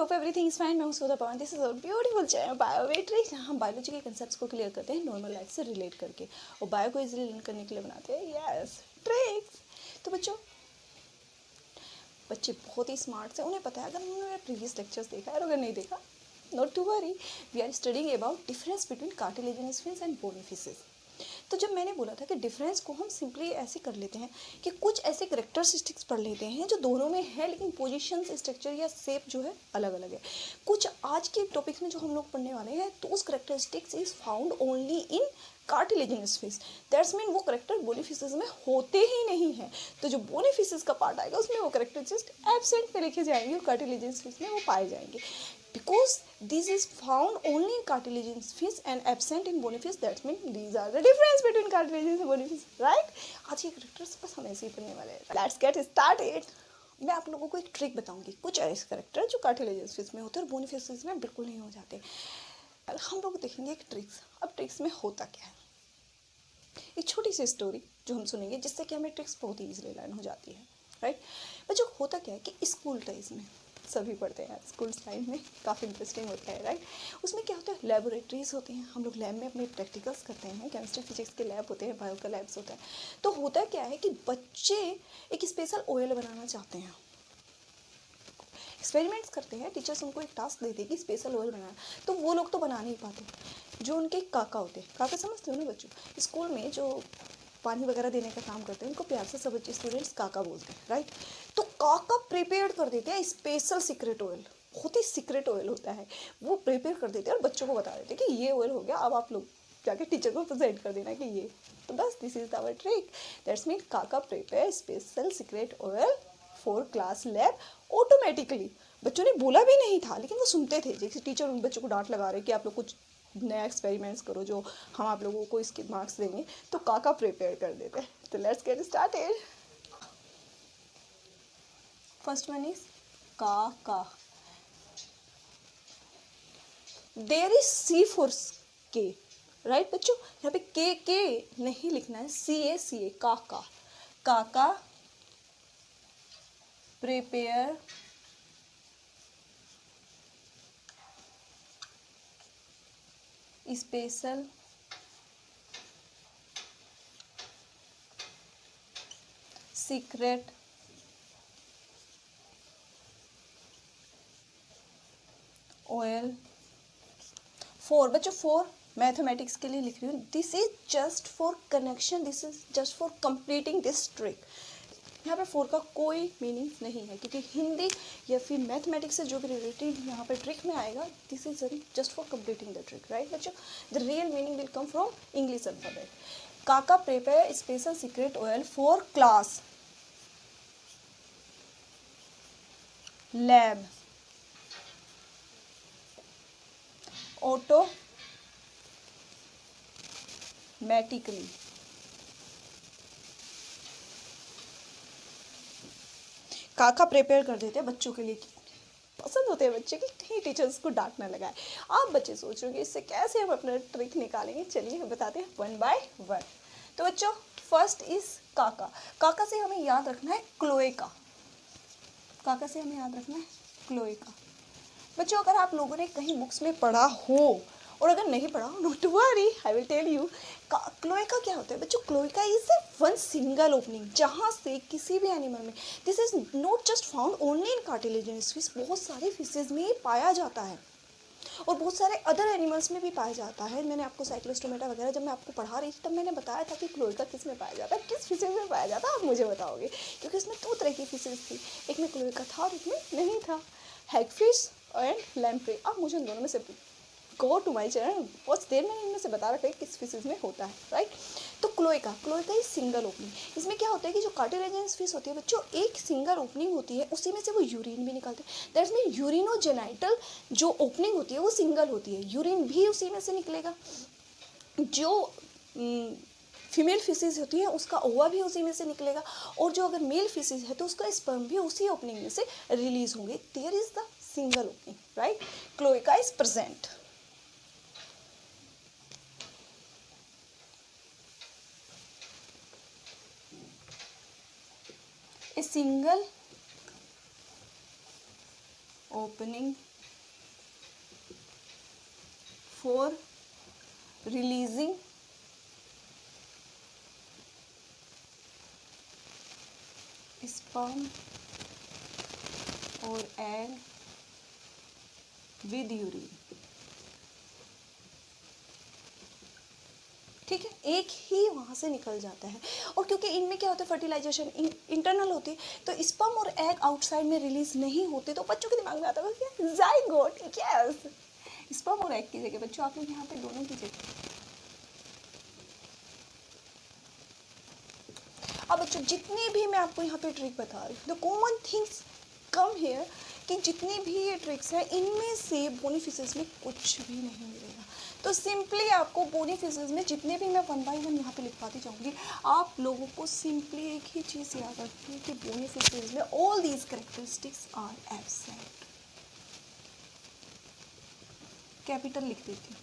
Hope everything is fine. मैं हूं Sudha Pawan. This is a beautiful channel biometrics. हम biology के कंसेप्ट्स को क्लियर करते हैं नॉर्मल लाइफ से रिलेट करके, और बायो को इजीली लर्न करने के लिए बनाते हैं यस ट्रिक्स। तो बच्चे बहुत ही स्मार्ट से, उन्हें पता है, अगर उन्होंने मेरे प्रीवियस लेक्चर्स देखा है और अगर नहीं देखा, not to worry, we are studying about difference between cartilaginous fins and bony fishes. तो जब मैंने बोला था कि डिफरेंस को हम सिंपली ऐसे कर लेते हैं कि कुछ ऐसे करेक्टरिस्टिक्स पढ़ लेते हैं जो दोनों में है, लेकिन पोजीशन, स्ट्रक्चर या शेप जो है अलग अलग है। कुछ आज के टॉपिक्स में जो हम लोग पढ़ने वाले हैं, तो उस characteristics is found only in cartilaginous fish. That's mean वो करेक्टर बोनी फिशेस में होते ही नहीं है। तो जो बोनी फिशेस का पार्ट आएगा उसमें वो करेक्टरिस्टिक्स एब्सेंट में लिखे जाएंगे और कार्टिलेजिनस फिश में वो पाए जाएंगे, because this is found only in cartilaginous fish and absent in bony fish. That means these are the difference between cartilaginous and bony fish, right? आज ये करेक्टर्स बस हम ऐसे ही पढ़ने वाले हैं। Let's get started. मैं आप लोगों को एक ट्रिक बताऊंगी, कुछ ऐसे करेक्टर जो कार्टिलेजिनस फिश में होते हैं और बोनी फिश में बिल्कुल नहीं हो जाते। हम लोग देखेंगे एक ट्रिक्स। अब ट्रिक्स में होता क्या है, एक छोटी सी स्टोरी जो हम सुनेंगे, जिससे कि हमें ट्रिक्स बहुत ही ईजिली लर्न हो जाती है, राइट। बच्चों होता क्या है कि स्कूल टाइम्स में सभी पढ़ते हैं, स्कूल टाइम में काफ़ी इंटरेस्टिंग होता है, राइट। उसमें क्या होता है, लेबोरेटरीज होती हैं, हम लोग लैब में अपने प्रैक्टिकल्स करते हैं, केमिस्ट्री फिजिक्स के लैब होते हैं, बायो का लैब्स होता है। तो होता क्या है कि बच्चे एक स्पेशल ऑयल बनाना चाहते हैं, एक्सपेरिमेंट्स करते हैं, टीचर्स उनको एक टास्क देते हैं कि स्पेशल ऑयल बनाना, तो वो लोग तो बना नहीं पाते। जो उनके काका होते हैं, काका समझते हो ना बच्चों, स्कूल में जो पानी वगैरह देने का काम करते हैं, उनको प्यार से सब स्टूडेंट्स काका बोलते हैं, राइट। तो काका प्रिपेयर कर देते हैं स्पेशल सीक्रेट ऑयल, बहुत ही सीक्रेट ऑयल होता है, वो प्रिपेयर कर देते हैं और बच्चों को बता देते हैं कि ये ऑयल हो गया, अब आप लोग जाके टीचर को प्रेजेंट कर देना कि ये। तो बस this is our trick. That's mean काका prepare special secret oil for class lab automatically. बच्चों ने बोला भी नहीं था, लेकिन वो सुनते थे, जैसे टीचर उन बच्चों को डांट लगा रहे कि आप लोग कुछ नया एक्सपेरिमेंट्स करो जो हम आप लोगों को इसके मार्क्स देंगे, तो काका प्रिपेयर कर देते हैं। तो let's get started. First one is काका। देयर इज सी फॉर के, राइट बच्चों, यहाँ पे के नहीं लिखना है, सी ए काका। काका prepare special secret oil for, बच्चों फॉर मैथमेटिक्स के लिए लिख रही हूँ, this is just for connection, this is just for completing this trick. यहाँ पे फोर का कोई मीनिंग नहीं है, क्योंकि हिंदी या फिर मैथमेटिक्स से जो भी रिलेटेड यहाँ पे ट्रिक में आएगा, this is just for completing the trick, right बच्चों। The real meaning will come from English alphabet. काका prepare special secret oil for class lab automatically. काका प्रिपेयर कर देते हैं बच्चों के लिए, पसंद होते हैं बच्चे कि कहीं टीचर्स को डांट ना लगाए। आप बच्चे सोच रहे हो कि इससे कैसे हम अपना ट्रिक निकालेंगे, चलिए हम बताते हैं वन बाय वन। तो बच्चों फर्स्ट इज काका। काका से हमें याद रखना है क्लोएका। काका से हमें याद रखना है क्लोएका। बच्चों अगर आप लोगों ने कहीं बुक्स में पढ़ा हो, और अगर नहीं पढ़ा हो, not to worry, I will tell you. Cloaca क्या होता है बच्चों, cloaca is one single opening, जहाँ से किसी भी एनिमल में, this is not just found only in cartilaginous fish, बहुत सारे फिशेज में पाया जाता है और बहुत सारे अदर एनिमल्स में भी पाया जाता है। मैंने आपको साइक्लोस्टोमेटा वगैरह जब मैं आपको पढ़ा रही थी, तब मैंने बताया था कि क्लोएका किस में पाया जाता है, किस फिशेज में पाया जाता है, आप मुझे बताओगे, क्योंकि इसमें दो तरह की फिशेज थी, एक में क्लोएका था और एक में नहीं था, हैगफिश एंड लैम्प्रे। आप मुझे इन दोनों में से गो टू माई चैनल, बहुत देर मैंने इनमें से बता रखा है किस फिशेज में होता है, राइट। तो क्लोएका इज सिंगल ओपनिंग। इसमें क्या होता है कि जो कार्टिलेजिनस फिश होती है बच्चों, एक सिंगल ओपनिंग होती है, उसी में से वो यूरिन भी निकालते हैं। दैट्स मीन यूरिनोजेनाइटल जो ओपनिंग होती है वो सिंगल होती है, यूरिन भी उसी में से निकलेगा। जो फीमेल फिशेज होती है उसका ओवा भी उसी में से निकलेगा, और जो अगर मेल फिशेज है तो उसका स्पर्म भी उसी ओपनिंग में से रिलीज होंगे। There is the single opening, right. Cloaca is present. A single opening for releasing sperm और egg with urine। ठीक है, एक ही वहाँ से निकल जाता है। और क्योंकि इनमें क्या होता है, फर्टिलाइजेशन इंटरनल होती है, तो स्पर्म और एग आउटसाइड में रिलीज नहीं होते, तो बच्चों के दिमाग में आता है क्या, जाइगोट। यस, स्पर्म और एग की जगह बच्चों आप लोग यहाँ पे दोनों की जगह। अब बच्चों जितनी भी मैं आपको यहाँ पे ट्रिक बता रही हूँ, the common things come here, कि जितनी भी ये ट्रिक्स हैं इनमें से बोनी फिशेस में कुछ भी नहीं मिलेगा। तो सिंपली आपको बोनी फिशेस में जितने भी मैं 1 बाय 1 यहाँ पे लिखवाती जाऊँगी, आप लोगों को सिंपली एक ही चीज़ याद रखनी है कि बोनी फिशेस में all these characteristics are absent. Capital लिख देती हूँ,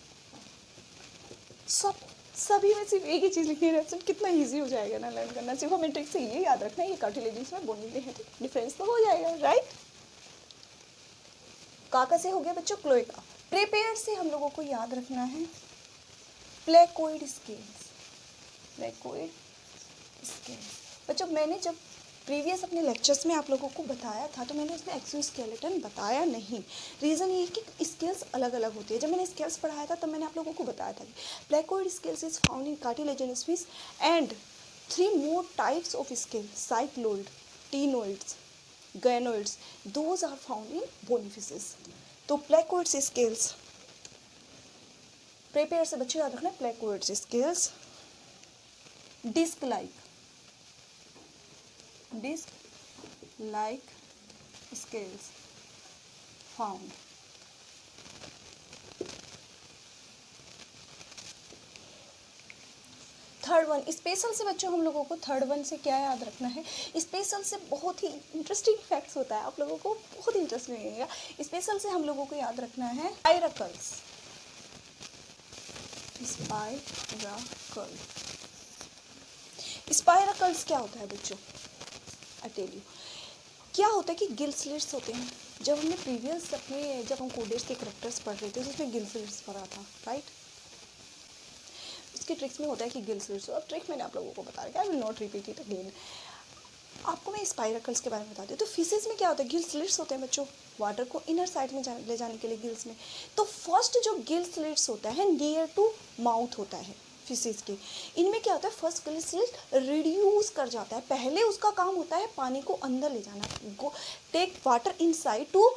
सभी में सिर्फ एक ही चीज़ लिखनी है। कितना इजी हो जाएगा ना लर्न करना। सिर्फ हमें ट्रिक से ये याद रखना है ये कार्टिलेजिन्स में बोनी में है, तो डिफरेंस तो हो जाएगा, राइट। काका से हो गया बच्चों क्लोएका। प्रेपेयर से हम लोगों को याद रखना है प्लेकोइड स्केल्स। प्लेकोइड स्केल्स बच्चों, मैंने जब प्रीवियस अपने लेक्चर्स में आप लोगों को बताया था, तो मैंने उसमें एक्सोस्केलेटन बताया नहीं। रीज़न ये कि स्केल्स अलग अलग होती है। जब मैंने स्केल्स पढ़ाया था तब मैंने आप लोगों को बताया था कि placoid scales is found in cartilaginous fish and 3 more types of scale, cycloid, ctenoids, ganoids, those are found in bony fishes. तो प्लेकोइड्स स्केल्स, प्रेपेयर से बच्चे याद रखना, placoids scales disc like scales found। Third one special से बच्चों हम लोगों को थर्ड वन से क्या याद रखना है, स्पेशल से बहुत ही इंटरेस्टिंग फैक्ट्स होता है, आप लोगों को बहुत इंटरेस्टिंग लगेगा। स्पेशल से हम लोगों को याद रखना है स्पाइरकल्स। स्पाइरकल्स क्या होता है बच्चों, आई टेल यू। क्या होता है कि गिल स्लिट्स होते हैं। जब हमने प्रीवियस अपने जब हम कोडेट्स के करैक्टर्स पढ़ रहे थे तो उसमें गिल स्लिट्स पढ़ा था, राइट। उसके ट्रिक्स में होता है कि गिल स्लिट्स, अब ट्रिक मैंने आप लोगों को बता रखा है, I will not repeat it again. आपको मैं स्पाइरकल्स के बारे में बताती हूँ। तो फिशेस में क्या होता है, गिल स्लिट्स होते हैं बच्चों, वाटर को इनर साइड में ले जाने के लिए गिल्स में। तो फर्स्ट जो गिल स्लिट्स होता है नियर टू माउथ होता है फिशेस के। इनमें क्या होता है, फर्स्ट गिल स्लिट रिड्यूस कर जाता है। पहले उसका काम होता है पानी को अंदर ले जाना, take water inside to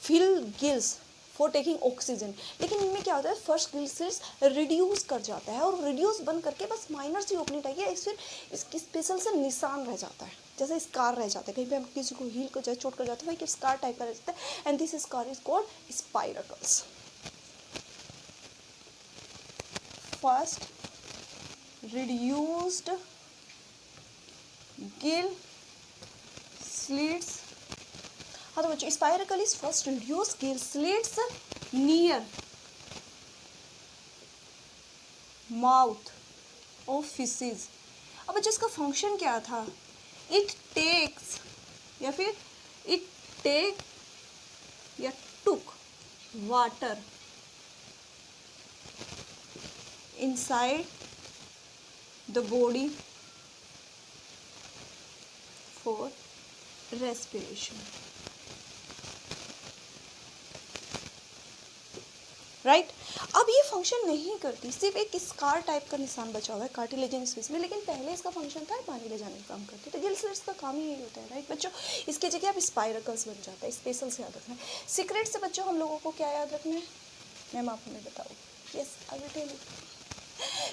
fill gills for taking oxygen. लेकिन इनमें क्या होता है, फर्स्ट गिल स्लिट्स रिड्यूस कर जाता है और रिड्यूस बंद करके बस माइनर सी ओपनिंग टाइप है, फिर इसकी स्पेशल से निशान रह जाता है, जैसे स्कार रह जाता है। कहीं पे हम किसी को हील को जैसे चोट कर जाता है वही स्कार टाइप का रह जाता है, and this scar is called spiracles. First reduced gill slits। हाँ तो बच्चों spiracle is first reduce gill slits near mouth of fishes. अब बच्चों इसका फंक्शन क्या था, इट टेक्स या फिर इट टेक या took water inside the body for respiration, right. अब ये फंक्शन नहीं करती, सिर्फ एक स्कार टाइप का निशान बचा हुआ है कार्टिलेजिनस फिश में, लेकिन पहले इसका फंक्शन था पानी ले जाने का काम करती है। तो गिल स्लिट्स का काम ही यही होता है, राइट बच्चों। इसके जगह अब स्पाइरकल्स बन जाता है। स्पेशल से याद रखना है। सीक्रेट से बच्चों हम लोगों को क्या याद रखना है, मैम आप हमें बताओ। Yes I will tell you.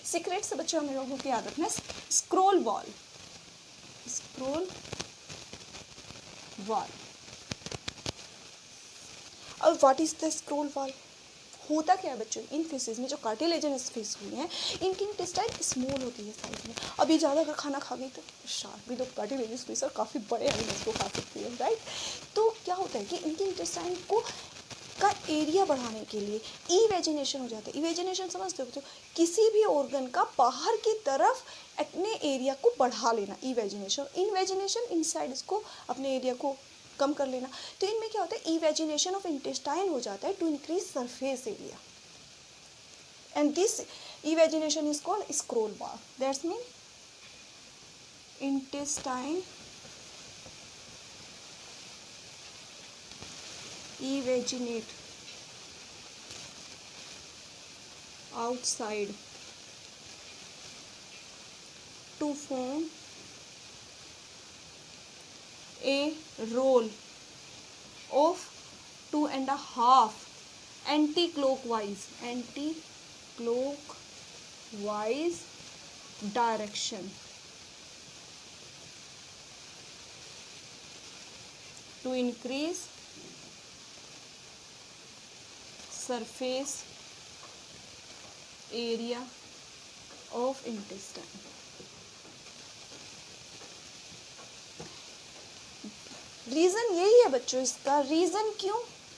Secret से बच्चों हम लोगों को याद रखना है स्क्रोल वॉल। अब what is the scroll wall, होता क्या है बच्चों, इन फिशेज में जो कार्टिलेजिनस फिश हुई हैं इनकी इंटेस्टाइन स्मॉल होती है साइज में। अभी ज़्यादा अगर खाना खा गई तो शार्क भी तो कार्टिलेजिनस फिश और काफ़ी बड़े एनिमल्स को खा सकती है, राइट। तो क्या होता है कि इनकी इंटेस्टाइन को का एरिया बढ़ाने के लिए इवेजिनेशन हो जाता है। इवेजिनेशन समझते हो बच्चों, किसी भी ऑर्गन का बाहर की तरफ अपने एरिया को बढ़ा लेना, इवेजिनेशन। इनवेजिनेशन इनसाइड इसको अपने एरिया को कम कर लेना। तो इनमें क्या होता है, इवेजिनेशन ऑफ इंटेस्टाइन हो जाता है to increase surface area. and this evagination is called scroll valve. That's mean intestine evaginate outside to form a roll of 2.5 anti-clockwise direction to increase surface area of intestine. Reason यही है बच्चों इसका. Reason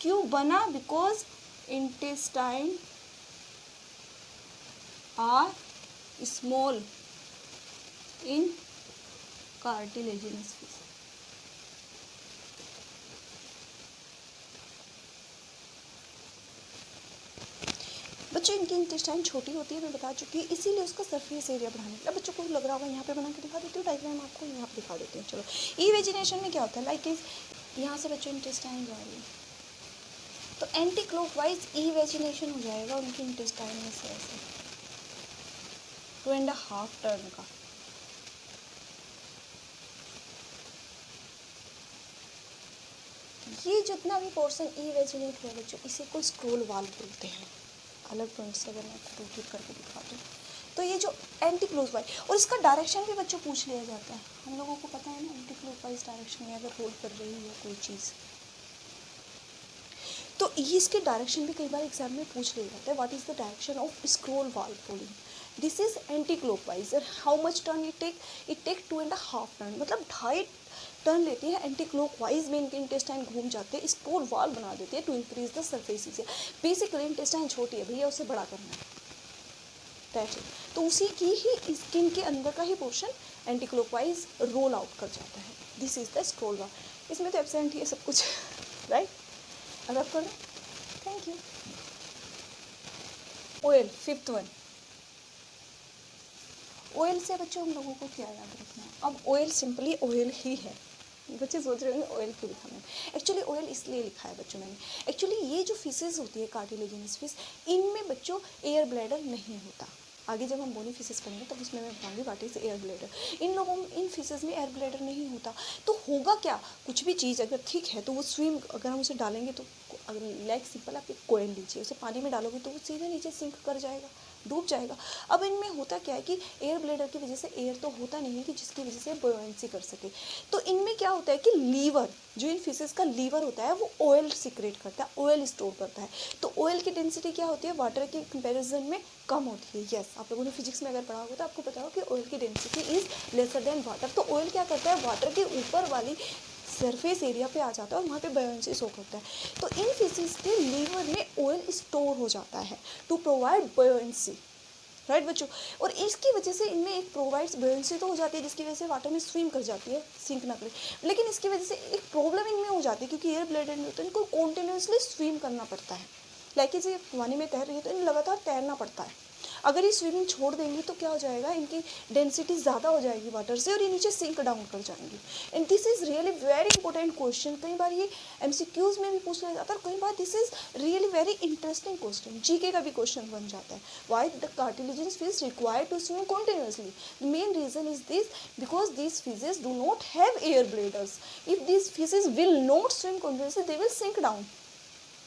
क्यों बना? Because intestine are small in cartilaginous fish. बच्चों इनकी intestine छोटी होती है, मैं बता चुकी हूँ, इसीलिए उसका सरफेस एरिया बढ़ाने के लिए. बच्चों को लग रहा होगा, यहाँ पे बना के दिखा देती हूँ डायग्राम आपको, यहाँ पे दिखा देती हूँ. चलो, इवेजिनेशन में क्या होता है, लाइक यहाँ से बच्चों इंटेस्टाइन जा रही है तो एंटी क्लॉकवाइज इवेजिनेशन हो जाएगा उनकी इंटेस्टाइन में से ऐसे 2.5 टर्न का. ये जितना भी पोर्शन इवेजिनेट हुआ बच्चों, इसी को स्क्रोल वाल्व बोलते हैं. अलग पॉइंट से अगर मैं आपको रिपीट करके दिखा दूँ तो ये जो एंटी क्लॉकवाइज, और इसका डायरेक्शन भी बच्चों पूछ लिया जाता है. हम लोगों को पता है ना, एंटी क्लॉकवाइज डायरेक्शन में अगर रोल कर रही है कोई चीज़ तो इसके डायरेक्शन भी कई बार एग्जाम में पूछ लिया जाता है. What is the direction of scroll valve pulling? This is anti clockwise. How much turn it take 2.5 turn, मतलब 2.5 टर्न लेती है एंटी क्लॉकवाइज में. इनके इंटेस्टाइन घूम जाते हैं, स्क्रोल वाल्व बना देते हैं to increase the surface area. Basically intestine छोटी है भैया, उसे बड़ा करना है. That's it. तो उसी की ही स्किन के अंदर का ही portion anti clockwise roll out कर जाता है. This is the scroll valve. इसमें तो एब्सेंट ही है सब कुछ, राइट? अब आप करो. Thank you. Oil, 5th one. Oil से बच्चों हम लोगों को क्या याद रखना है? अब ऑयल सिंपली ऑयल ही है. बच्चे सोच रहे होंगे ऑयल क्यों लिखा मैंने. एक्चुअली ऑयल इसलिए लिखा है बच्चों मैंने, एक्चुअली ये जो फिशेज होती है कार्टिलेजिनस फिश, इनमें बच्चों एयर ब्लैडर नहीं होता. आगे जब हम बोनी फिशेस पढ़ेंगे तब उसमें मैं बताऊंगी व्हाट इज एयर ब्लैडर. इन लोगों में, इन फिशेस में एयर ब्लैडर नहीं होता. तो होगा क्या, कुछ भी चीज़ अगर ठीक है तो वो स्विम, अगर हम उसे डालेंगे तो अगर लाइक सिंपल आप एक कोयल लीजिए, उसे पानी में डालोगे तो वो सीधे नीचे सिंक कर जाएगा, डूब जाएगा. अब इनमें होता क्या है कि एयर ब्लैडर की वजह से एयर तो होता नहीं है कि जिसकी वजह से बॉयंसी कर सके. तो इनमें क्या होता है कि लीवर, जो इन फिशेस का लीवर होता है वो ऑयल सिक्रेट करता है, ऑयल स्टोर करता है. तो ऑयल की डेंसिटी क्या होती है, वाटर के कंपैरिजन में कम होती है. यस, आप लोगों ने फिजिक्स में अगर पढ़ा होगा तो आपको पता होगा कि ऑयल की density is lesser than water. तो ऑयल क्या करता है, वाटर के ऊपर वाली सरफेस एरिया पे आ जाता है और वहाँ पे बॉयंसी शो करता है. तो इन फिशेस के लीवर में ऑयल स्टोर हो जाता है टू प्रोवाइड बॉयंसी, राइट बच्चों. और इसकी वजह से इनमें एक प्रोवाइड्स बॉयंसी तो हो जाती है जिसकी वजह से वाटर में स्विम कर जाती है, सिंक ना करे. लेकिन इसकी वजह से एक प्रॉब्लम इनमें हो जाती है क्योंकि एयर ब्लैडर में होता है, इनको कॉन्टिन्यूसली स्विम करना पड़ता है. लाइक ये पानी में तैर रही है तो इन्हें लगातार तैरना पड़ता है. अगर ये स्विमिंग छोड़ देंगी तो क्या हो जाएगा, इनकी डेंसिटी ज़्यादा हो जाएगी वाटर से और ये नीचे सिंक डाउन कर जाएंगी. And this is really very important question. कई बार ये MCQs में भी पूछ लिया जाता है, कई बार this is really very interesting question, GK का भी क्वेश्चन बन जाता है. Why the cartilaginous fish require to swim continuously? The main reason is this, because these fishes do not have air bladders. If these fishes will not swim continuously, they will sink down.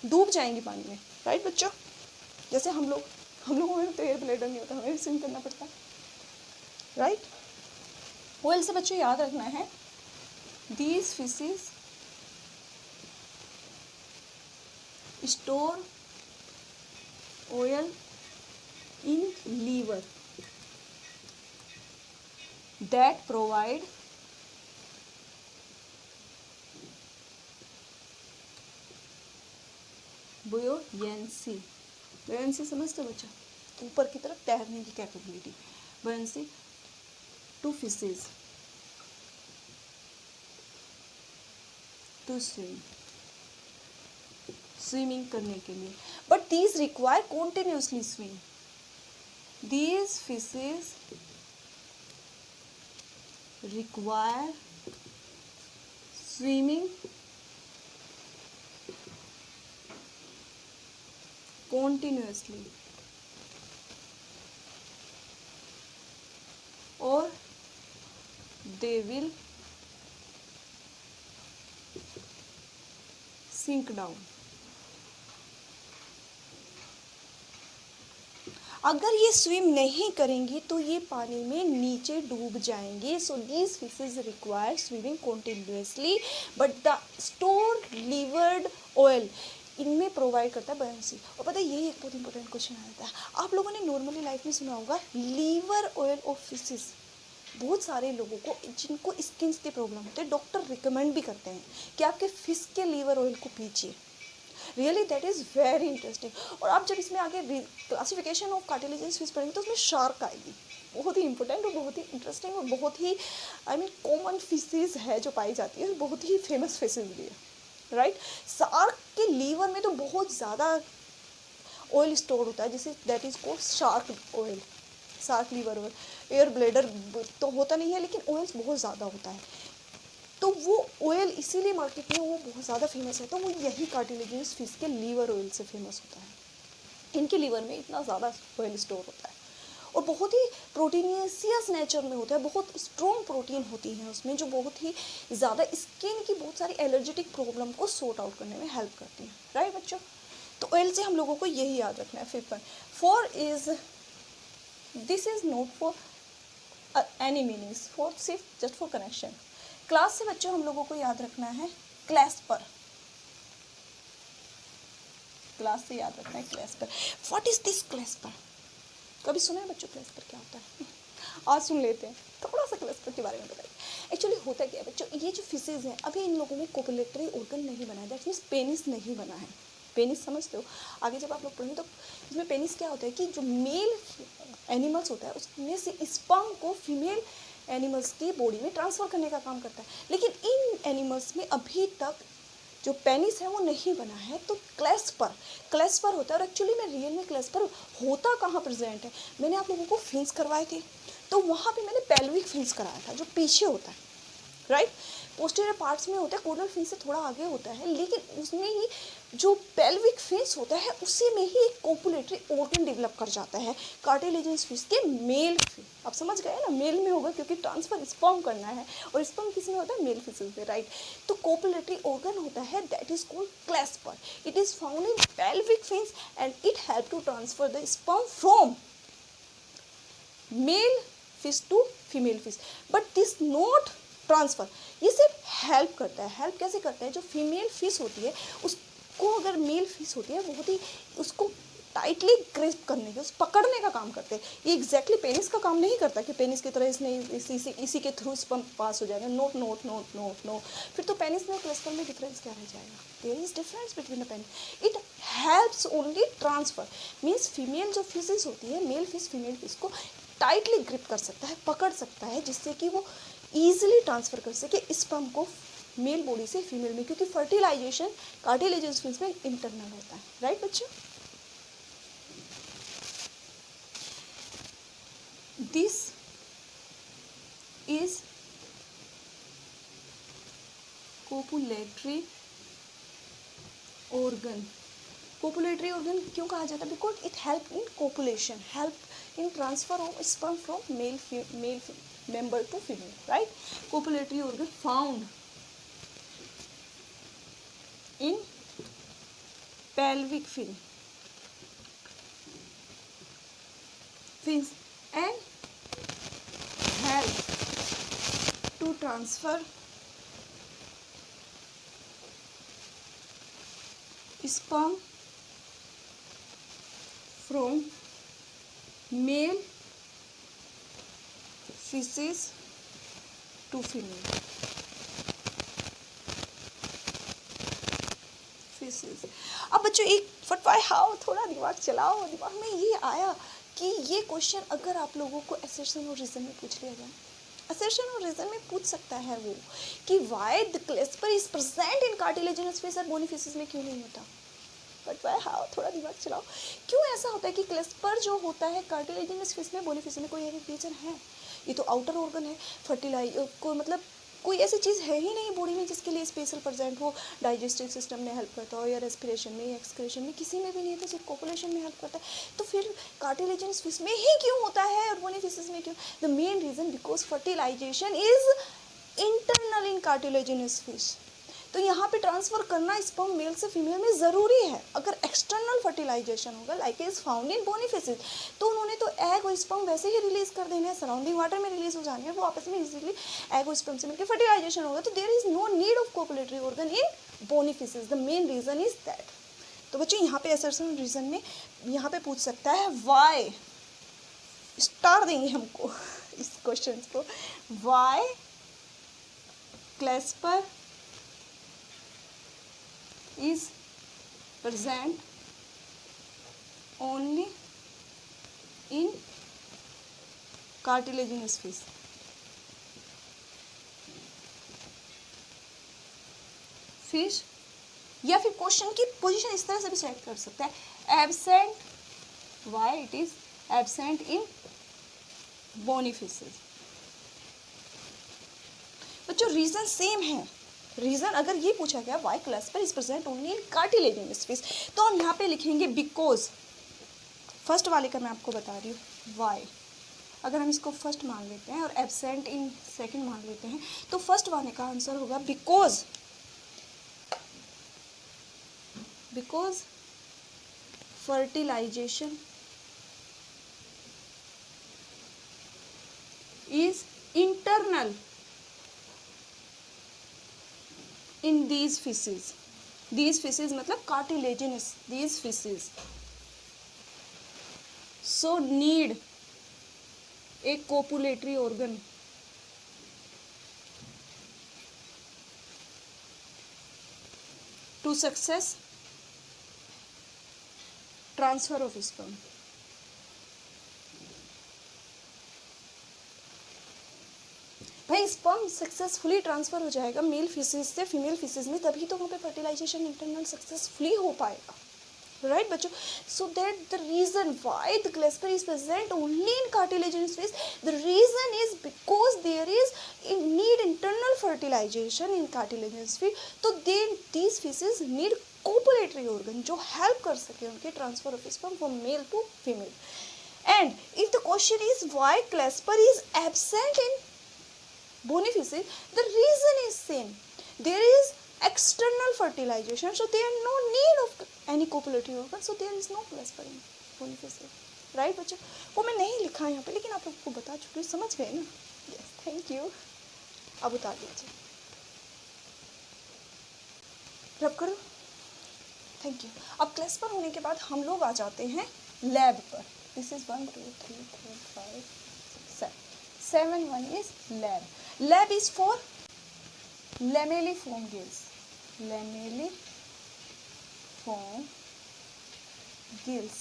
डूब जाएंगी पानी में, right बच्चों? जैसे हम लोगों में तो एयर ब्लैडर नहीं होता, हमें भी स्विम करना पड़ता है, राइट? ऑयल से बच्चों याद रखना है, these fishes store oil in liver that provide buoyancy. Buoyancy समझते हो बच्चा? ऊपर की तरफ तैरने की capability. Buoyancy to fishes to swimming करने के लिए. But these require continuously swim. these fishes require swimming continuously or they will sink down. अगर ये स्विम नहीं करेंगी तो ये पानी में नीचे डूब जाएंगे. So these fishes require swimming continuously but the store livered oil इनमें प्रोवाइड करता है बयांसी. और पता है यही एक बहुत इंपॉर्टेंट क्वेश्चन आता है. आप लोगों ने नॉर्मली लाइफ में सुना होगा लीवर ऑयल ऑफ फिशेज. बहुत सारे लोगों को जिनको स्किन के प्रॉब्लम होते हैं डॉक्टर रिकमेंड भी करते हैं कि आपके फिश के लीवर ऑयल को पीजिए. Really that is very interesting. और आप जब इसमें आगे क्लासिफिकेशन ऑफ कार्टिलेजिनस फिश पढ़ेंगे तो उसमें शार्क आएगी. बहुत ही इंपॉर्टेंट और बहुत ही इंटरेस्टिंग और बहुत ही कॉमन फिशेज है जो पाई जाती है. बहुत ही फेमस फिशेज भी है. राइट. शार्क के लीवर में तो बहुत ज़्यादा ऑयल स्टोर होता है जिसे that is called shark oil. Shark liver oil. Air bladder तो होता नहीं है लेकिन ऑयल्स बहुत ज़्यादा होता है. तो वो ऑयल इसीलिए मार्केट में वो बहुत ज़्यादा फेमस है. तो वो यही कार्टिलेजिनस फिश के लीवर ऑयल से फेमस होता है. इनके लीवर में इतना ज़्यादा ऑयल स्टोर होता है और बहुत ही प्रोटीनियस नेचर में होता है. बहुत स्ट्रॉन्ग प्रोटीन होती हैं उसमें जो बहुत ही ज़्यादा स्किन की बहुत सारी एलर्जेटिक प्रॉब्लम को सॉर्ट आउट करने में हेल्प करती हैं. राइट बच्चों. तो ऑयल से हम लोगों को यही याद रखना है. 5 point 4 is this is not for any meanings for सिर्फ जस्ट फॉर कनेक्शन. क्लास से बच्चों हम लोगों को याद रखना है क्लैस्पर. क्लास से याद रखना है clasper. What is this clasper? कभी सुना है बच्चों क्लैस्पर क्या होता है? आज सुन लेते हैं. थोड़ा सा क्लैस्पर के बारे में बताइए. एक्चुअली होता क्या है बच्चों, ये जो फिशेज हैं अभी इन लोगों में कोपुलेटरी ऑर्गन नहीं बना है. दैट मीन्स पेनिस नहीं बना है. पेनिस समझते हो? आगे जब आप लोग पढ़ेंगे तो इसमें पेनिस क्या होता है कि जो मेल एनिमल्स होता है उसमें से स्पर्म को फीमेल एनिमल्स की बॉडी में ट्रांसफ़र करने का काम करता है. लेकिन इन एनिमल्स में अभी तक जो पेनिस है वो नहीं बना है. तो क्लैस्पर होता है. और एक्चुअली में रियल में क्लैस्पर होता कहाँ प्रेजेंट है. मैंने आप लोगों को फिन्स करवाए थे तो वहाँ पे मैंने पेल्विक फिन्स कराया था जो पीछे होता है. राइट. पोस्टीरियर पार्ट्स में होता है. कोडल फिन से थोड़ा आगे होता है लेकिन उसमें ही जो पेल्विक फिन्स होता है उसी में ही एक कोपुलेटरी ऑर्गन डेवलप कर जाता है कार्टिलेजिनस फिश के मेल. आप समझ गए ना. मेल में होगा क्योंकि ट्रांसफर स्पर्म करना है और स्पर्म किस में होता है मेल फिशेज में. राइट. तो कोपुलेटरी ऑर्गन होता है that is called clasper. It is found in pelvic fins and it help to transfer the sperm from male fish to female fish. But this not transfer. ये सिर्फ help करता है. Help कैसे करता है? जो फीमेल फिश होती है उसको अगर मेल फिश होती है बहुत ही उसको टाइटली ग्रिप करने के उस पकड़ने का काम करते हैं. ये एग्जैक्टली पेनिस का काम नहीं करता कि पेनिस की तरह इसने इसी के थ्रू स्पर्म पास हो जाएगा. Note note note note no. फिर तो पेनिस में क्लैस्पर में डिफरेंस क्या रह जाएगा? There is difference between the penis. It helps only transfer. Means female जो फिशेज होती है मेल फिश फीमेल फिश को टाइटली ग्रिप कर सकता है पकड़ सकता है जिससे कि वो ईजिली ट्रांसफ़र कर सके स्पर्म को मेल बॉडी से फीमेल में. क्योंकि फर्टिलाइजेशन कार्टिलेजिनस फिश में इंटरनल होता है. राइट बच्चों. This is copulatory organ. Copulatory organ क्यों कहा जाता है? Because it help in copulation, help in transfer of sperm from male member to female. Right. Copulatory organ found in pelvic fins and help to transfer sperm from male fishes to female fishes. अब बच्चों एक फटवाए how थोड़ा दिमाग चलाओ. दिमाग में ये आया कि ये क्वेश्चन अगर आप लोगों को असर्शन और रीजन में पूछ लिया जाए. असर्शन और रीजन में पूछ सकता है वो कि why the clasper is present in cartilaginous fish और बोनी फिशेज में क्यों नहीं होता. बट वाई हाउ, थोड़ा दिमाग चलाओ। क्यों ऐसा होता है कि क्लेस्पर जो होता है कार्टिलेजिनस फिश में, बोनी फिश में कोई एक रीजन है? ये तो आउटर ऑर्गन है, फर्टिलाइज को मतलब कोई ऐसी चीज़ है ही नहीं बॉडी में जिसके लिए स्पेशल प्रेजेंट हो, डाइजेस्टिव सिस्टम में हेल्प करता हो या रेस्पिरेशन में या एक्सक्रेशन में, किसी में भी नहीं है, तो सिर्फ कोपुलेशन में हेल्प करता है। तो फिर कार्टिलेजिनस फिश में ही क्यों होता है और बोनी फिशेस में क्यों? The main reason because fertilization is internal in cartilaginous fish. तो यहाँ पे ट्रांसफ़र करना स्पर्म मेल से फीमेल में ज़रूरी है। अगर एक्सटर्नल फर्टिलाइजेशन होगा like is found in bony fishes, तो उन्होंने तो एग और स्पर्म वैसे ही रिलीज कर देने हैं, सराउंडिंग वाटर में रिलीज हो जाने हैं, वो आपस में इजीली एग और स्पर्म से मिलकर फर्टिलाइजेशन होगा। तो there is no need of copulatory organ in bony fishes, the main reason is that. तो बच्चों यहाँ पे असर्शन रीज़न में यहाँ पे पूछ सकता है वाई, स्टार देंगे हमको इस क्वेश्चन को, why clasper is present only in cartilaginous fish। Fish या फिर क्वेश्चन की पोजीशन इस तरह से भी सेट कर सकता है, absent, why it is absent in bony fishes. बच्चों रीजन सेम है। रीज़न अगर ये पूछा गया why clasper is present only in cartilaginous fish, तो हम यहाँ पे लिखेंगे बिकॉज, फर्स्ट वाले का मैं आपको बता रही हूँ वाई, अगर हम इसको फर्स्ट मान लेते हैं और एब्सेंट इन सेकंड मान लेते हैं, तो फर्स्ट वाले का आंसर होगा because fertilization is internal in these fishes मतलब cartilaginous these fishes, so need a copulatory organ to success transfer of sperm। भाई स्पर्म सक्सेसफुली ट्रांसफ़र हो जाएगा मेल फिशेज से फीमेल फिशेज में, तभी तो वहाँ पे फर्टिलाइजेशन इंटरनल सक्सेसफुली हो पाएगा, राइट बच्चों। So that the reason why the clasper is present only in cartilaginous fish, the reason is because there is need internal fertilization in cartilaginous fish. तो then these fishes need copulatory organ जो help कर सके उनके transfer of sperm from male to female. And if the question is why clasper is absent in bony fishes, the reason is same, there is external fertilization, so there is no need of any copulatory organ, so there is no cleस्पर in bony fishes, right बच्चों। वो मैं नहीं लिखा यहाँ पे लेकिन आप लोगों को बता चुकी हूँ, समझ गए ना? Yes, thank you. अब उतार दीजिए, रब करो, थैंक यू। अब क्लेस्पर होने के बाद हम लोग आ जाते हैं लैब पर। This is 1 2 3 4 5 6 7 1 is lab. Lab is for lamelliform gills. Lamelliform gills.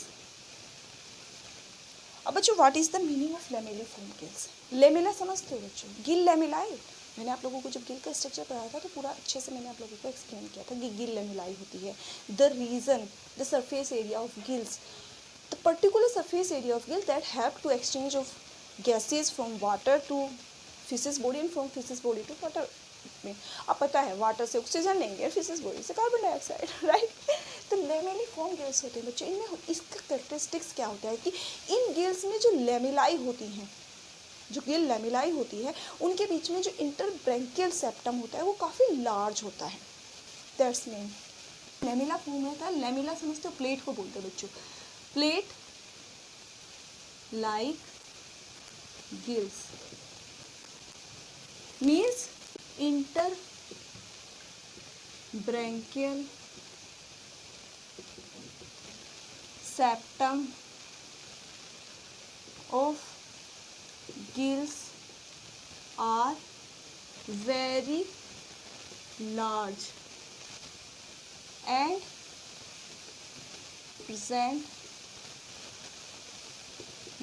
अब बच्चों what is the meaning of lamelliform gills? Lamella समझते हो बच्चों? गिल लेमेलाई, मैंने आप लोगों को जब गिल का स्ट्रक्चर पढ़ाया था तो पूरा अच्छे से मैंने आप लोगों को एक्सप्लेन किया था कि गिल लेमेलाई होती है। The reason, the surface area of gills, the particular surface area of gill that help to exchange of gases from water to fishes body and from fishes body to water में। अब पता है water से oxygen लेंगे, fishes body से carbon dioxide, right. तो lamelliform gills होते हैं बच्चों। इनमें इसका कैरेक्टरिस्टिक्स क्या होता है कि इन गिल्स में जो लेमिलाई होती हैं, जो गिल लेमिलाई होती है, उनके बीच में जो इंटरब्रैंकियल सेप्टम होता है वो काफ़ी लार्ज होता है। दैट्स मीन लेमिला फॉर्म होता है। लेमिला समझते हो? प्लेट को बोलते हैं बच्चों, plate like gills means interbranchial septum of gills are very large and present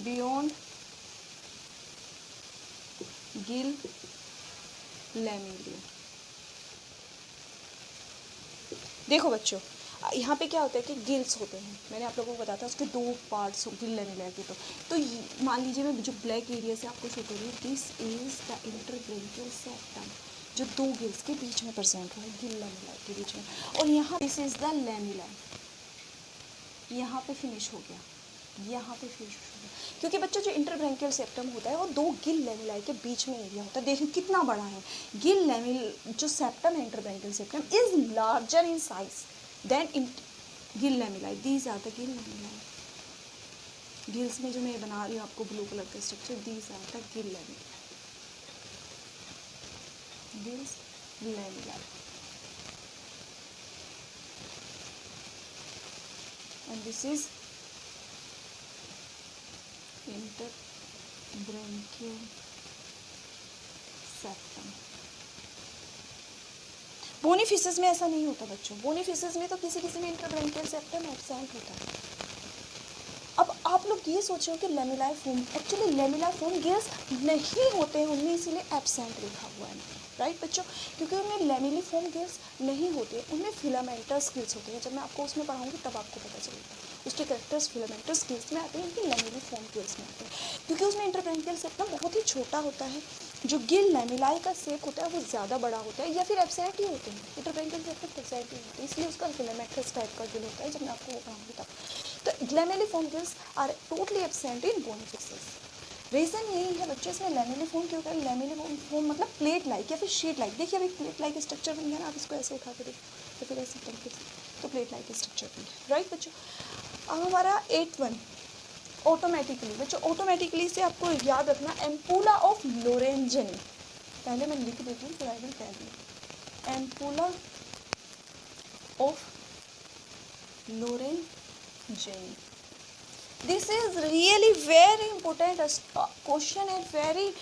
beyond gill lamellae. देखो बच्चों, यहाँ पे क्या होता है कि गिल्स होते हैं, मैंने आप लोगों को बताया था उसके 2 पार्ट्स गिल लेमिनार के। तो मान लीजिए मैं जो ब्लैक एरिया से आपको शो कर रही हूँ, दिस इज द इंटरब्रेंकियल सेप्टम, जो 2 गिल्स के बीच में प्रेजेंट हुआ है, गिल लेमिनार के बीच में। और यहाँ दिस इज द लेमिनार, यहाँ पे फिनिश हो गया, यहाँ पे फिनिश हो गया, क्योंकि बच्चों जो इंटरब्रेंकियल सेप्टम होता है वो 2 गिल लेमिनाई के बीच में एरिया होता है। देखिए कितना बड़ा है। गिल लेमिल जो सेप्टम है interbranchial septum is larger in size than in gill laminae, these are the gill laminae. Gills में जो मैं बना रही हूँ आपको ब्लू कलर का structure, these are the gill laminae, gills laminae. and this is interbranchial septum। Bony fishes में ऐसा नहीं होता बच्चों, बोनी फिशेस में तो किसी किसी में इंटरब्रेंकियल सेप्टम एब्सेंट होता है। अब आप लोग ये सोच रहे हो कि laminar foam, actually laminar foam gills नहीं होते हैं उनमें, इसीलिए एब्सेंट लिखा हुआ है, राइट बच्चों, क्योंकि उनमें लेमिनिफॉर्म गिल्स नहीं होते, उनमें फिलामेंटस गिल्स होते हैं। जब मैं आपको उसमें पढ़ाऊंगी तब आपको पता चलेगा, उसके कैरेक्टर्स फिलामेंटस गिल्स में आते हैं कि लेमिनिफॉर्म गिल्स में आते हैं, क्योंकि उसमें इंटरब्रेंकियल सेप्टम बहुत ही छोटा होता है, जो गिल लेमिलाई का शेप होता है वो ज़्यादा बड़ा होता है, या फिर एब्सेंट ही होते हैं, इंटरब्रेंकियल सेप्टम एब्सेंट ही होते हैं, इसलिए उसका फिलामेंटस टाइप का गिल होता है। जब मैं आपको वो पढ़ाऊंगी तब। तो lamelliform gills are totally absent in bony fishes. Reason यही है बच्चों, इसमें लेमिनिफॉर्म क्यों करें, लेमिनिफॉर्म मतलब प्लेट लाइक या फिर शीट लाइक। देखिए अभी प्लेट लाइक स्ट्रक्चर बन गया ना, आप इसको ऐसे उठा के देखो तो फिर ऐसे तरीके से तो प्लेट लाइक स्ट्रक्चर बन गया, राइट बच्चों। अब हमारा 8.1 ऑटोमेटिकली बच्चों, ऑटोमेटिकली से आपको याद रखना एम्पूला ऑफ लोरेंजनी, पहले मैं लिख देती हूँ फिर I will tell you. Ampulla of Lorenzini, this is really very important question and very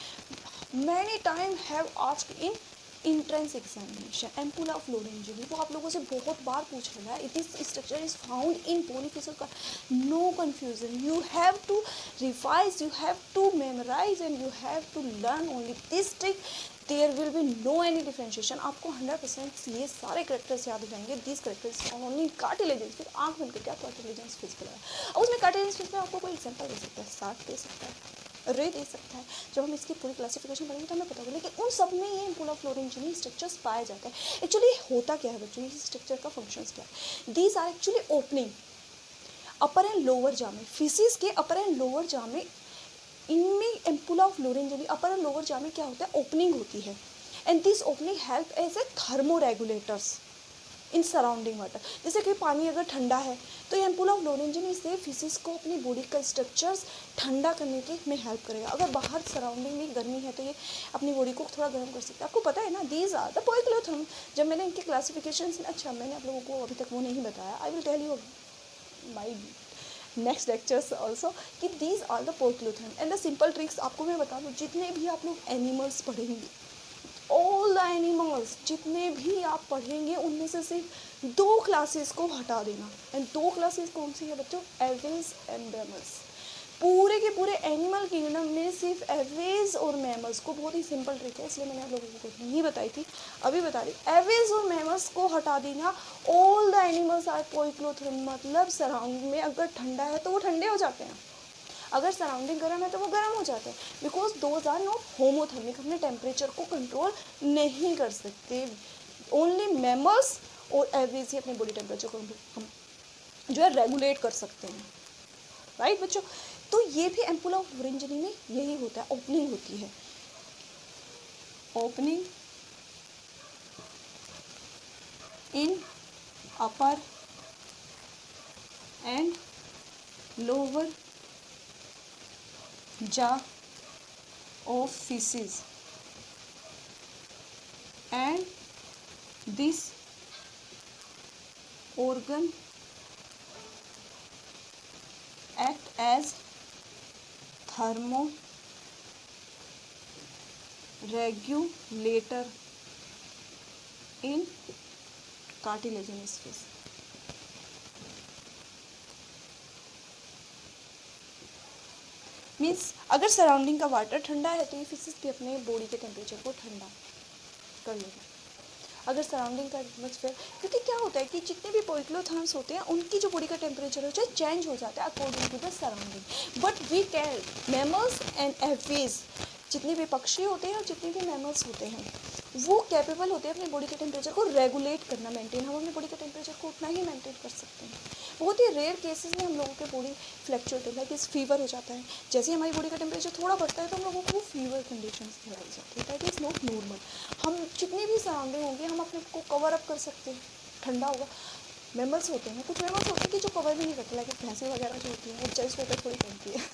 many times have asked in entrance examination। Ampulla of Lorenzini वो आप लोगों से बहुत बार पूछ रहा है। It is structure is found in bony fishes का, no confusion, you have to revise, you have to memorise and you have to learn only this trick, there will be no any differentiation. आपको 100% ये सारे characters याद हो जाएंगे। This characters only कार्टिलेजेंस, फिर आँख बंद करके आप कार्टिलेजेंस फिजिकल है, और उसमें कार्टिलेजेंस फिजिकल आपको कोई एग्जाम्पल दे सकता है, 60 दे सकता है, रे दे सकता है। जब हम इसकी पूरी क्लासिफिकेशन पढ़ेंगे तो हमें पता होगा, लेकिन उन सब में ये एम्पूला ऑफ लोरेंजनी स्ट्रक्चर्स पाए जाते हैं। एक्चुअली होता क्या है बच्चों, इस स्ट्रक्चर का फंक्शंस क्या है, these are actually opening upper and lower jaw में, फिशेस के अपर एंड लोअर जा में, इनमें ampulla of Lorenzini upper and lower jaw में क्या होता है, ओपनिंग होती है, and this opening help as a thermoregulators in surrounding water. जैसे कि पानी अगर ठंडा है तो ये एम्पूला ऑफ लोरेंजनी से फिशेस को अपनी बॉडी का स्ट्रक्चर्स ठंडा करने के में हेल्प करेगा। अगर बाहर सराउंडिंग में गर्मी है तो ये अपनी बॉडी को थोड़ा गर्म कर सकता है। आपको पता है ना, दीज आर द पोइक्लोथर्म। जब मैंने इनके क्लासिफिकेशन, अच्छा मैंने आप लोगों को अभी तक वो नहीं बताया, I will tell you my next lectures also कि these are the poikilotherm and the simple tricks. आपको मैं बता दूँ, जितने भी आप लोग एनिमल्स पढ़ेंगे, ऑल द एनिमल्स जितने भी आप पढ़ेंगे उनमें से सिर्फ 2 क्लासेस को हटा देना, एंड 2 क्लासेस कौन सी है बच्चों, एविल्स एंड मैमल्स। पूरे के पूरे एनिमल किंगडम में सिर्फ एविल्स और मैमल्स को, बहुत ही सिंपल ट्रिक है इसलिए मैंने आप लोगों को नहीं बताई थी, अभी बता रही, एविल्स और मैमल्स को हटा देना। ऑल द एनिमल्स आर पोइक्लोथर्म, मतलब सराउंडिंग में अगर ठंडा है तो वो ठंडे हो जाते हैं, अगर सराउंडिंग गर्म है तो वो गर्म हो जाते हैं, बिकॉज दोज आर नॉट होमोथर्मिक, अपने टेम्परेचर को कंट्रोल नहीं कर सकते। ओनली मैमल्स और एवरेज ही अपने बॉडी टेम्परेचर को हम जो है रेगुलेट कर सकते हैं, राइट बच्चों। तो ये भी एम्पूला ऑफ लोरेंजनी में यही होता है, ओपनिंग होती है, opening in upper and lower jaw of fishes, and this organ act as thermoregulator in cartilaginous fish। Means अगर सराउंडिंग का वाटर ठंडा है तो ये फिशेस भी अपने बॉडी के टेम्परेचर को ठंडा कर लेगा। अगर सराउंडिंग का एटमॉस्फेयर, क्योंकि क्या होता है कि जितने भी पोइक्लोथर्म्स होते हैं उनकी जो बॉडी का टेम्परेचर है जो चेंज हो जाता है according to the surrounding. But we can mammals and aves, जितने भी पक्षी होते हैं और जितने भी मैमल्स होते हैं वो कैपेबल होते हैं अपनी बॉडी के टेम्परेचर को रेगुलेट करना, मेंटेन। हम अपनी बॉडी के टेम्परेचर को उतना ही मेंटेन कर सकते हैं। बहुत ही रेयर केसेस में हम लोगों के बॉडी फ्लैक्चुएट होता है कि फीवर हो जाता है। जैसे हमारी बॉडी का टेम्परेचर थोड़ा बढ़ता है तो हम लोगों को फीवर कंडीशंस दिखाई जाती है। That is not normal. हम जितनी भी सराउंडिंग होंगे हम अपने को कवर अप कर सकते हैं, ठंडा होगा। मेमल्स होते हैं, कुछ मेमल्स होते हैं कि जो कवर भी नहीं करते, लाइक भैंसें वगैरह जो होती हैं वो चेस्ट वेटर थोड़ी पहनती है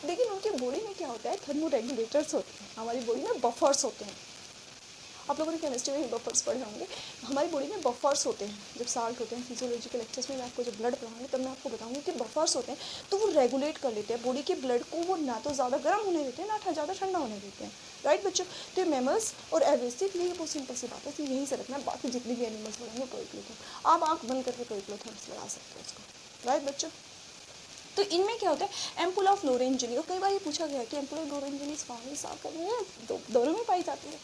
लेकिन उनकी बॉडी में क्या होता है, थर्मो रेगुलेटर्स होते हैं। हमारी बॉडी में बफर्स होते हैं। आप लोगों ने केमिस्ट्री में ही बफर्स पढ़े होंगे। हमारी बॉडी में बफर्स होते हैं। जब साल्ट होते हैं फिजियोलॉजिकल लेक्चर्स में मैं आपको जब ब्लड पढ़ाऊंगी तब मैं आपको बताऊंगी कि बफर्स होते हैं तो वो रेगुलेट कर लेते हैं बॉडी के ब्लड को। वो ना तो ज़्यादा गर्म होने देते हैं ना ज़्यादा ठंडा होने देते हैं। राइट बच्चों, तो मैमल्स और एवरेज ये बहुत सिंपल सी बात है, तो यहीं से रखना है। बाकी जितनी भी एनिमल्स पढ़ेंगे पोइक्लोथर्म, आप आँख बंद करके पोइक्लोथर्म्स लगा सकते हो उसको। राइट बच्चों, तो इनमें क्या होता है, एम्पुला ऑफ लोरेंजिनी। और कई बार ये पूछा गया कि एम्पुला लोरेंजिनी फाउंड साफ करनी है, दोनों में पाई जाती है।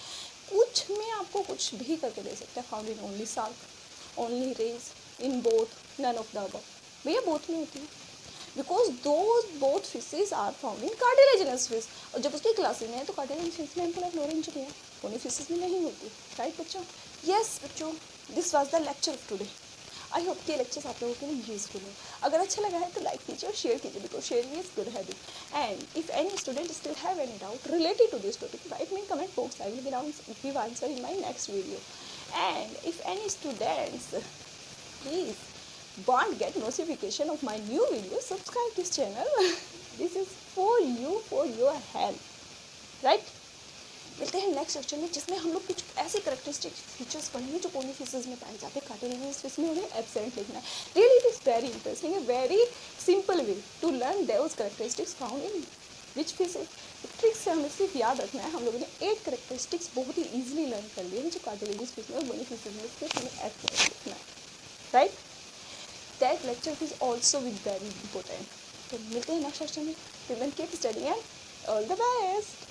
कुछ में आपको कुछ भी करके दे सकते हैं, found in only salt, only rays, in both, none of the above. भैया बोथ में होती है, बिकॉज दो both fishes are found in cartilaginous fish. और जब उसकी क्लासेज में है तो कार्टिलेजिनस फिश में एम्पुला ऑफ लोरेंजिनी है, ओनली फिशेज में नहीं होती। राइट बच्चों, यस बच्चों, this was the lecture of today. I hope कि लेक्चर्स आप लोगों के लिए यूजफुल हो। अगर अच्छा लगा है तो लाइक कीजिए और शेयर कीजिए, because sharing is good habit. And if any student still have any doubt related to this topic, write me in comment box, I will give answer in my next video. And if any students please want get notification of my new video, subscribe this channel. This is for you, for your help, right? मिलते हैं next lecture में, जिसमें हम लोग कुछ ऐसे characteristic features पढ़ेंगे जो कोनी फिशेज में पाए जाते हैं। कार्टिलेजिनस फिश में उन्हें एब्सेंट लिखना है। Really it is very interesting, a very simple way to learn those characteristics found in which fishes. Tricks से हमें सिर्फ याद रखना है। हम लोगों ने 8 करेक्टरिस्टिक्स बहुत ही ईजिली लर्न कर लिए हैं जो कार्टिलेजिनस फिश में और बोनी फिशेज में, सिर्फ हमें एब्सेंट लिखना है। Right, that lecture is also with very important. तो मिलते हैं नेक्स्ट लेक्चर में। Till then keep studying and all the best.